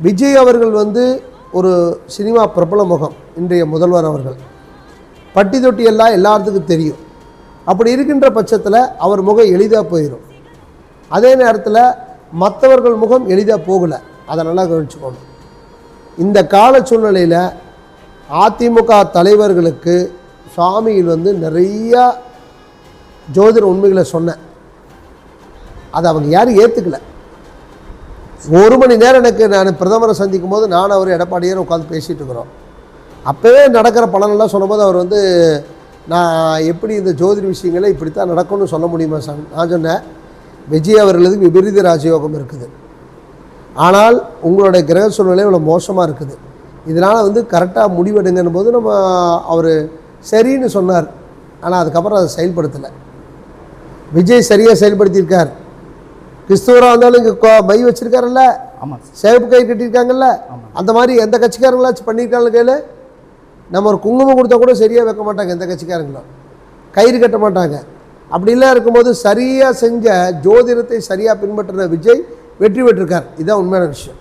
விஜய் அவர்கள் ஒரு சினிமா பிரபல முகம். இன்றைய முதல்வர் அவர்கள் பட்டி தொட்டி எல்லாம் எல்லாத்துக்கும் தெரியும். அப்படி இருக்கின்ற பட்சத்தில் அவர் முகம் எளிதாக போயிடும். அதே நேரத்தில் மற்றவர்கள் முகம் எளிதாக போகலை. அதை நல்லா கவனிச்சுக்கணும். இந்த கால சூழ்நிலையில் அதிமுக தலைவர்களுக்கு சுவாமியில் நிறையா ஜோதிட உண்மைகளை சொன்னேன். அதை அவங்க யாரும் ஏற்றுக்கலை. 1 மணி நேரம் எனக்கு நான் பிரதமரை சந்திக்கும் போது நான் அவர் எடப்பாடியார் உட்காந்து பேசிகிட்டு இருக்கிறோம். அப்போவே நடக்கிற பலனெல்லாம் சொல்லும்போது அவர் நான் எப்படி இந்த ஜோதிட விஷயங்களை இப்படித்தான் நடக்கும்னு சொல்ல முடியுமா சார்? நான் சொன்னேன், விஜய் அவர்களுக்கு விபரீத ராஜயோகம் இருக்குது. ஆனால் உங்களுடைய கிரக சூழ்நிலை இவ்வளோ மோசமாக இருக்குது. இதனால் கரெக்டாக முடிவெடுங்கன்னும் போது அவர் சரின்னு சொன்னார். ஆனால் அதுக்கப்புறம் அதை செயல்படுத்தலை. விஜய் சரியாக செயல்படுத்தியிருக்கார். கிறிஸ்துவராக இருந்தாலும் இங்கே மை வச்சுருக்காருல்ல, சேவப்பு கை கட்டியிருக்காங்கல்ல, அந்த மாதிரி எந்த கட்சிக்காரங்களாச்சும் பண்ணியிருக்காங்க கையில். நம்ம ஒரு குங்குமம் கொடுத்தா கூட சரியாக வைக்க மாட்டாங்க எந்த கட்சிக்காரங்களும், கயிறு கட்ட மாட்டாங்க. அப்படிலாம் இருக்கும்போது சரியாக செஞ்ச ஜோதிடத்தை சரியாக பின்பற்றின விஜய் வெற்றி பெற்றிருக்கார். இதுதான் உண்மையான விஷயம்.